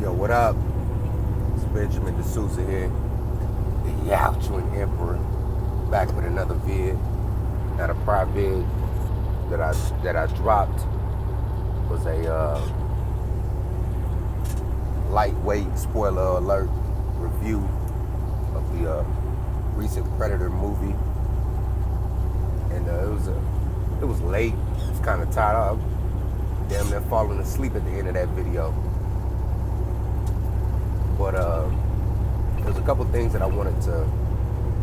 Yo, what up? It's Benjamin D'Souza here, the Yaochuan Emperor, back with another vid. Now the prior vid that I dropped was a lightweight spoiler alert review of the recent Predator movie, and it was late. I was kind of tired. I was damn near falling asleep at the end of that video. But there's a couple things that I wanted to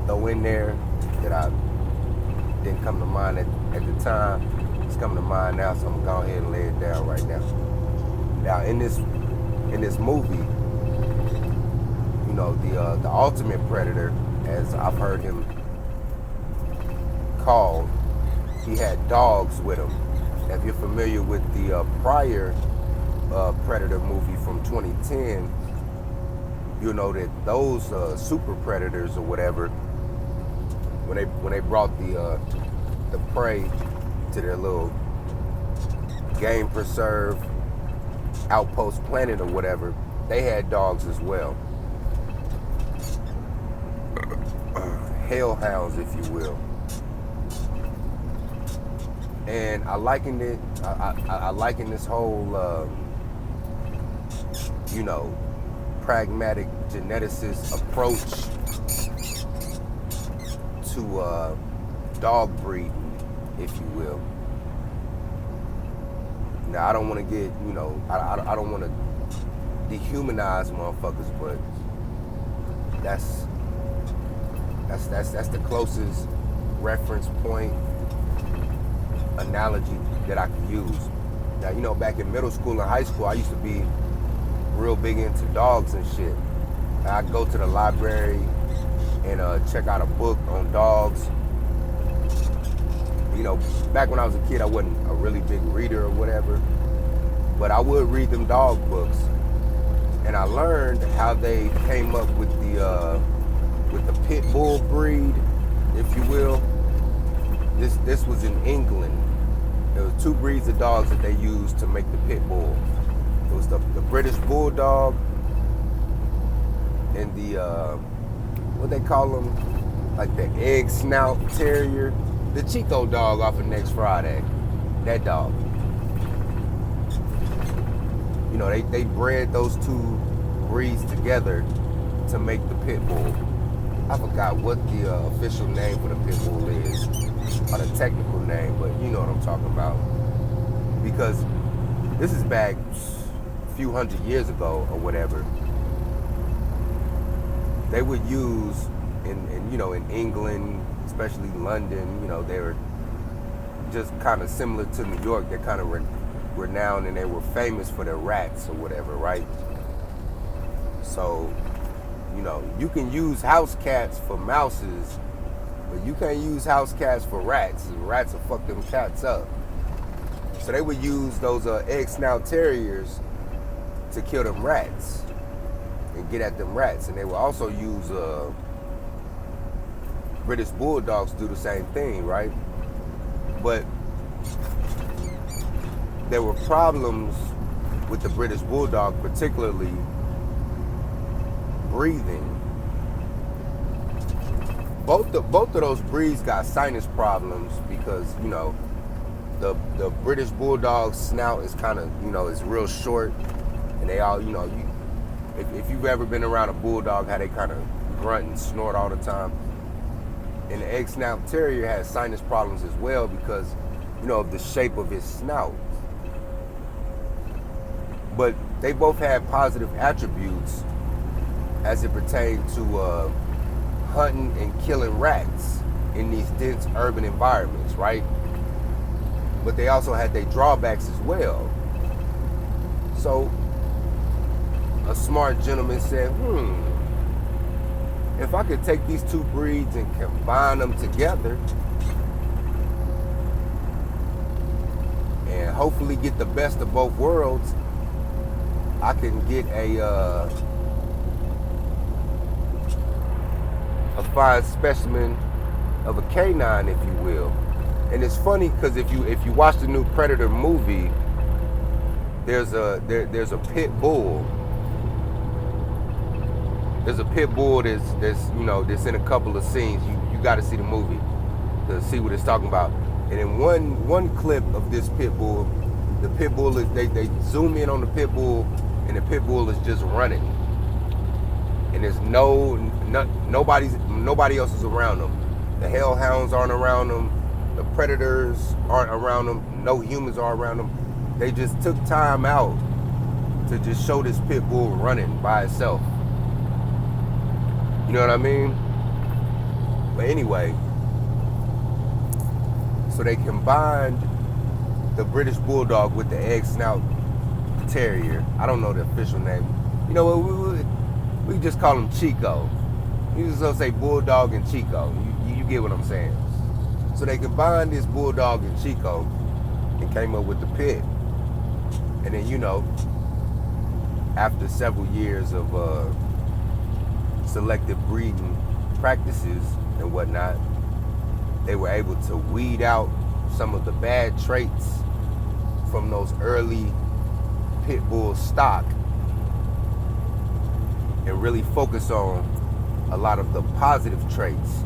throw in there that I didn't come to mind at the time. It's coming to mind now, so I'm gonna go ahead and lay it down right now. Now in this movie, you know, the ultimate predator, as I've heard him called, he had dogs with him. Now, if you're familiar with the prior Predator movie from 2010, you know that those super predators or whatever, when they brought the prey to their little game preserve outpost planet or whatever, they had dogs as well. Hellhounds, if you will. And I likened it. I liken this whole, you know, pragmatic geneticist approach to dog breeding, if you will. Now, I don't want to get, you know, I don't want to dehumanize motherfuckers, but that's the closest reference point analogy that I can use. Now, you know, back in middle school and high school, I used to be real big into dogs and shit. I'd go to the library and check out a book on dogs. You know, back when I was a kid, I wasn't a really big reader or whatever, but I would read them dog books, and I learned how they came up with the pit bull breed, if you will. This was in England. There was two breeds of dogs that they used to make the pit bull. It was the British Bulldog and the, what they call them, like the egg snout terrier, the Chico dog off of Next Friday, that dog. You know, they bred those two breeds together to make the pit bull. I forgot what the official name for the pit bull is, or the technical name, but you know what I'm talking about. Because this is back few hundred years ago or whatever. They would use in you know, in England, especially London, you know, they were just kind of similar to New York. They're kind of renowned, and they were famous for their rats or whatever, right? So, you know, you can use house cats for mouses, but you can't use house cats for rats. Rats will fuck them cats up. So they would use those egg snout terriers to kill them rats and get at them rats. And they would also use British Bulldogs to do the same thing, right? But there were problems with the British Bulldog, particularly breathing. Both of those breeds got sinus problems because, you know, the British Bulldog snout is kind of, you know, it's real short. And they all, you know, if you've ever been around a bulldog, how they kind of grunt and snort all the time. And the egg snout terrier has sinus problems as well because, you know, of the shape of his snout. But they both had positive attributes as it pertained to hunting and killing rats in these dense urban environments, right? But they also had their drawbacks as well. So a smart gentleman said, if I could take these two breeds and combine them together and hopefully get the best of both worlds, I can get a fine specimen of a canine, if you will. And it's funny because if you watch the new Predator movie, there's a pit bull There's a pit bull that's in a couple of scenes. You got to see the movie to see what it's talking about. And in one clip of this pit bull, the pit bull is they zoom in on the pit bull, and the pit bull is just running, and there's nobody else is around them. The hellhounds aren't around them. The predators aren't around them. No humans are around them. They just took time out to just show this pit bull running by itself. You know what I mean? But anyway, so they combined the British Bulldog with the egg snout terrier. I don't know the official name. You know what? We just call him Chico. You just gonna say Bulldog and Chico. You get what I'm saying? So they combined this Bulldog and Chico and came up with the pit. And then, after several years of selective breeding practices and whatnot, they were able to weed out some of the bad traits from those early pit bull stock and really focus on a lot of the positive traits,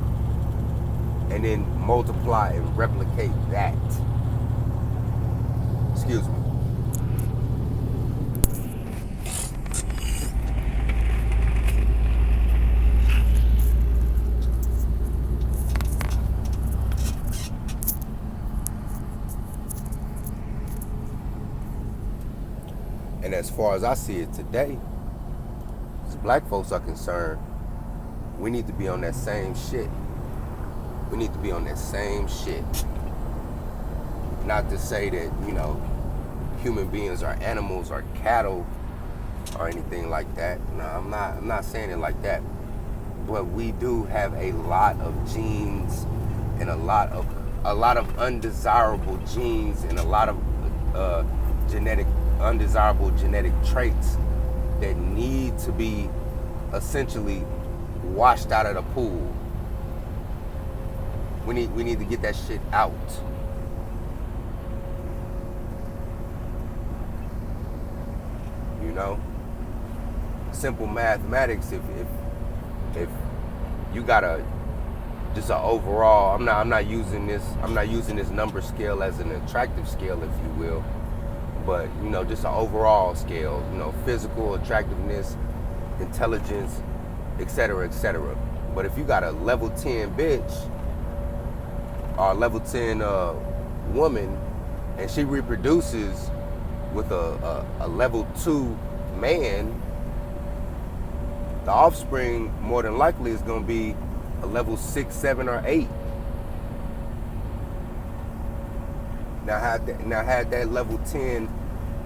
and then multiply and replicate that. Excuse me. And as far as I see it today, as black folks are concerned, we need to be on that same shit. We need to be on that same shit. Not to say that, human beings are animals or cattle or anything like that. No, I'm not saying it like that. But we do have a lot of genes and a lot of undesirable genes and a lot of undesirable genetic traits that need to be essentially washed out of the pool. We need to get that shit out. Simple mathematics. If you got just an overall, I'm not using this number scale as an attractive scale, if you will, but just an overall scale. Physical attractiveness, intelligence, etc., etc. But if you got a level 10 bitch or a level 10 woman, and she reproduces with a level 2 man, the offspring more than likely is going to be a level 6, 7, or 8. Now had that level 10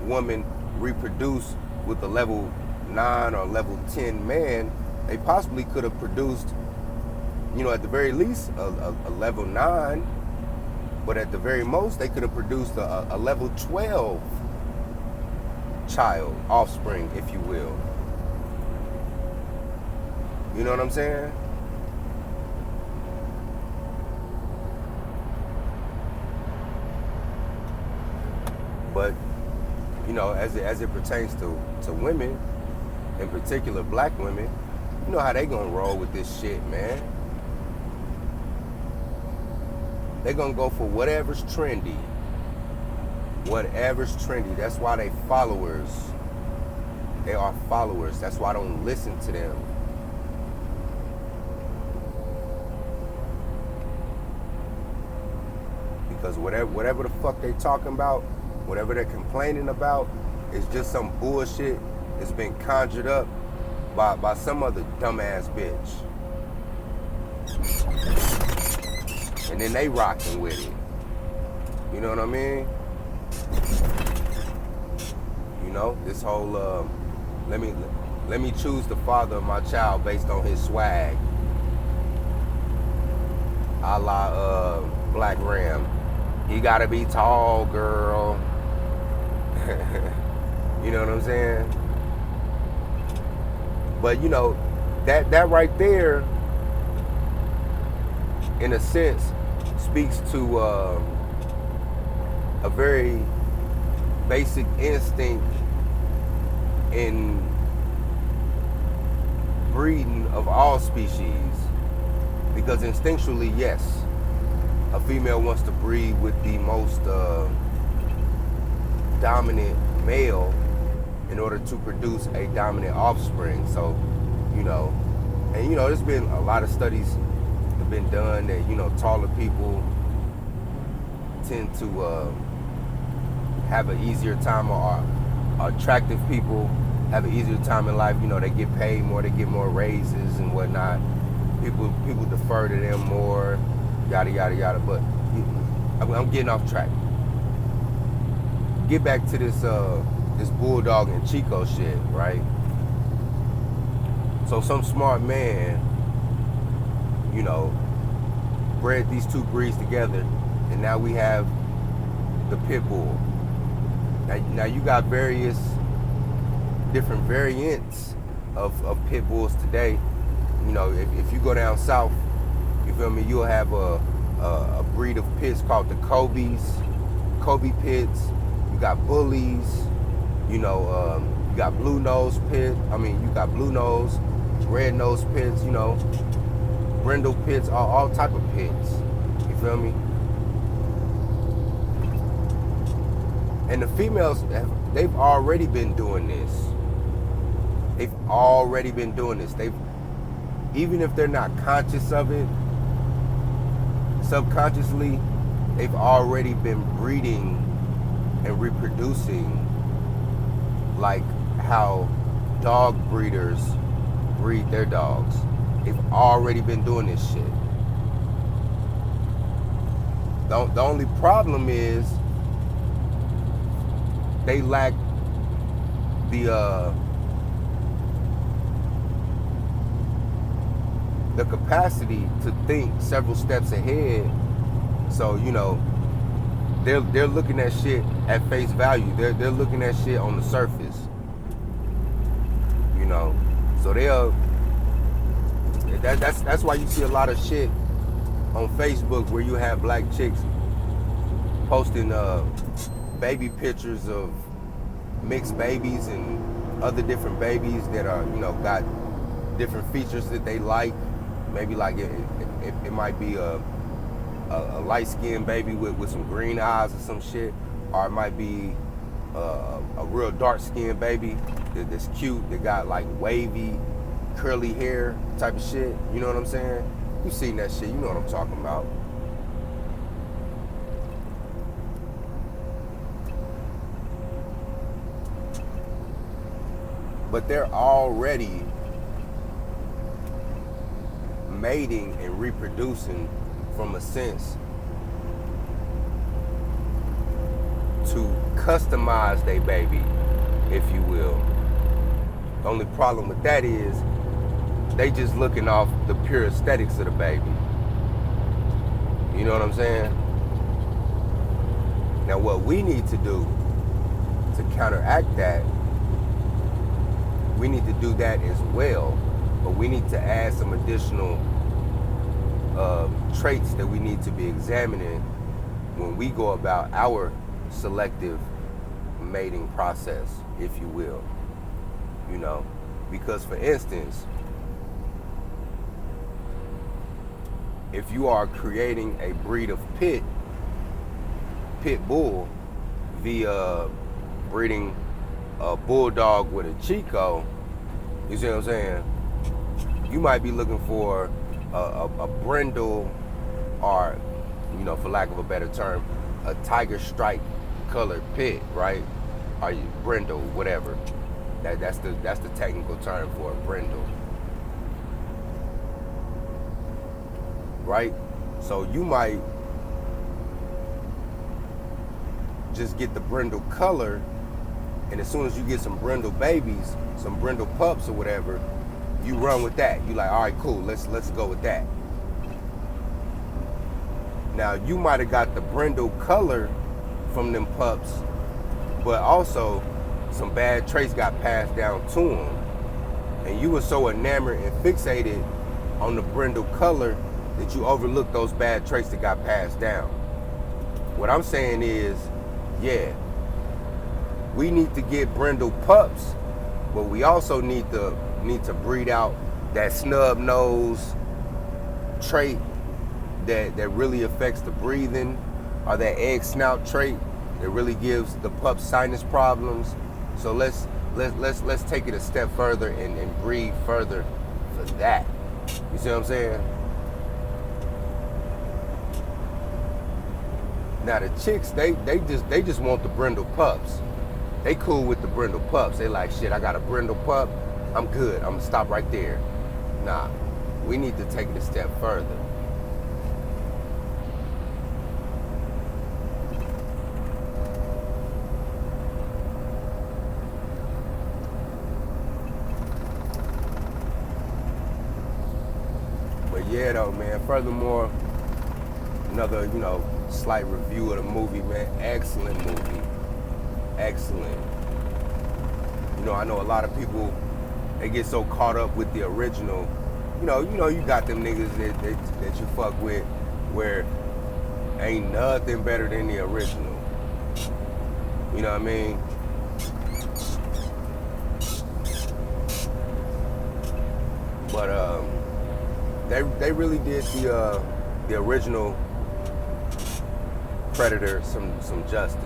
woman reproduce with a level 9 or level 10 man, they possibly could have produced, at the very least, a level 9, but at the very most, they could have produced a level 12 child, offspring, if you will. You know what I'm saying? But, as it pertains to women, in particular black women, you know how they gonna roll with this shit, man. They gonna go for whatever's trendy. Whatever's trendy. That's why they followers. They are followers. That's why I don't listen to them. Because whatever the fuck they talking about, whatever they're complaining about, is just some bullshit that's been conjured up by some other dumbass bitch. And then they rocking with it. You know what I mean? This whole let me choose the father of my child based on his swag. A la Black Ram. He gotta be tall, girl. You know what I'm saying? But that right there, in a sense, speaks to a very basic instinct in breeding of all species, because instinctually, yes, a female wants to breed with the most dominant male in order to produce a dominant offspring. So, you know, and there's been a lot of studies that have been done that, taller people tend to have an easier time, or attractive people have an easier time in life. They get paid more, they get more raises and whatnot. People defer to them more, yada yada yada. But I'm getting off track. Get back to this Bulldog and Chico shit, right? So some smart man, bred these two breeds together, and now we have the pit bull. Now you got various different variants of pit bulls today. If you go down south, you feel me, you'll have a breed of pits called the Kobe pits. You got bullies, you got blue nose pit. You got blue nose, red nose pits, brindle pits, all type of pits. You feel me? And the females, they've already been doing this. Even if they're not conscious of it, subconsciously, they've already been breeding and reproducing like how dog breeders breed their dogs. They've already been doing this shit. The only problem is they lack the capacity to think several steps ahead. So they're looking at shit at face value. They're looking at shit on the surface. So that's why you see a lot of shit on Facebook where you have black chicks posting baby pictures of mixed babies and other different babies that are got different features that they like. Maybe like it might be a light-skinned baby with some green eyes or some shit, or it might be a real dark-skinned baby that's cute, that got like wavy, curly hair type of shit. You know what I'm saying? You seen that shit? You know what I'm talking about. But they're already mating and reproducing from a sense to customize their baby, if you will. The only problem with that is they just looking off the pure aesthetics of the baby. You know what I'm saying? Now what we need to do to counteract that, we need to do that as well, but we need to add some additional traits that we need to be examining when we go about our selective mating process, if you will. Because for instance, if you are creating a breed of pit bull via breeding a bulldog with a Chico, you see what I'm saying? You might be looking for a brindle, or, for lack of a better term, a tiger stripe colored pit, right? Or brindle, whatever. That's the technical term for a brindle, right? So you might just get the brindle color, and as soon as you get some brindle babies, some brindle pups or whatever, you run with that. You like, all right, cool, let's go with that. Now you might have got the brindle color from them pups, but also some bad traits got passed down to them, and you were so enamored and fixated on the brindle color that you overlooked those bad traits that got passed down. What I'm saying is, yeah, we need to get brindle pups, but we also need to breed out that snub nose trait that really affects the breathing, or that egg snout trait that really gives the pup sinus problems. So let's take it a step further and breathe further for that. You see what I'm saying? Now the chicks, they just want the brindle pups. They cool with the brindle pups. They like, shit, I got a brindle pup, I'm good. I'm gonna stop right there. Nah, we need to take it a step further. But yeah though, man, furthermore, another, slight review of the movie, man. Excellent movie. Excellent. I know a lot of people, they get so caught up with the original. You got them niggas that you fuck with where ain't nothing better than the original. You know what I mean? But they really did the original Predator some justice.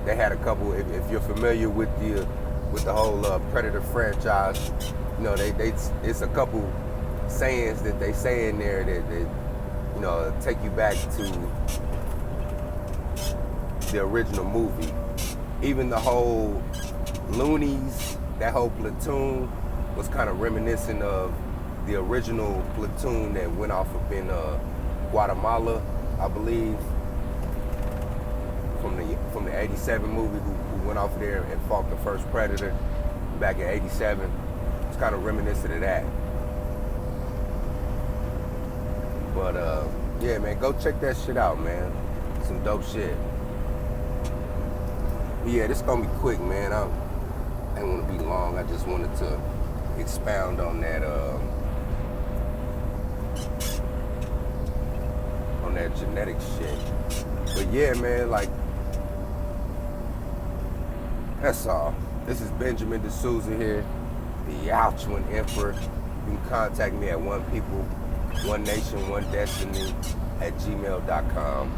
They had a couple. If you're familiar with the whole Predator franchise, it's a couple sayings that they say in there that take you back to the original movie. Even the whole Loonies, that whole platoon was kind of reminiscent of the original platoon that went off up in Guatemala, I believe, from the '87 movie, who went off there and fought the first Predator back in '87. It's kind of reminiscent of that. But yeah, man, go check that shit out, man. Some dope shit. But yeah, this gonna be quick, man. I didn't want to be long. I just wanted to expound on that genetic shit. But yeah, man, like, that's all. This is Benjamin D'Souza here, the Alchuan Emperor. You can contact me at onepeople, one nation, one destiny at gmail.com.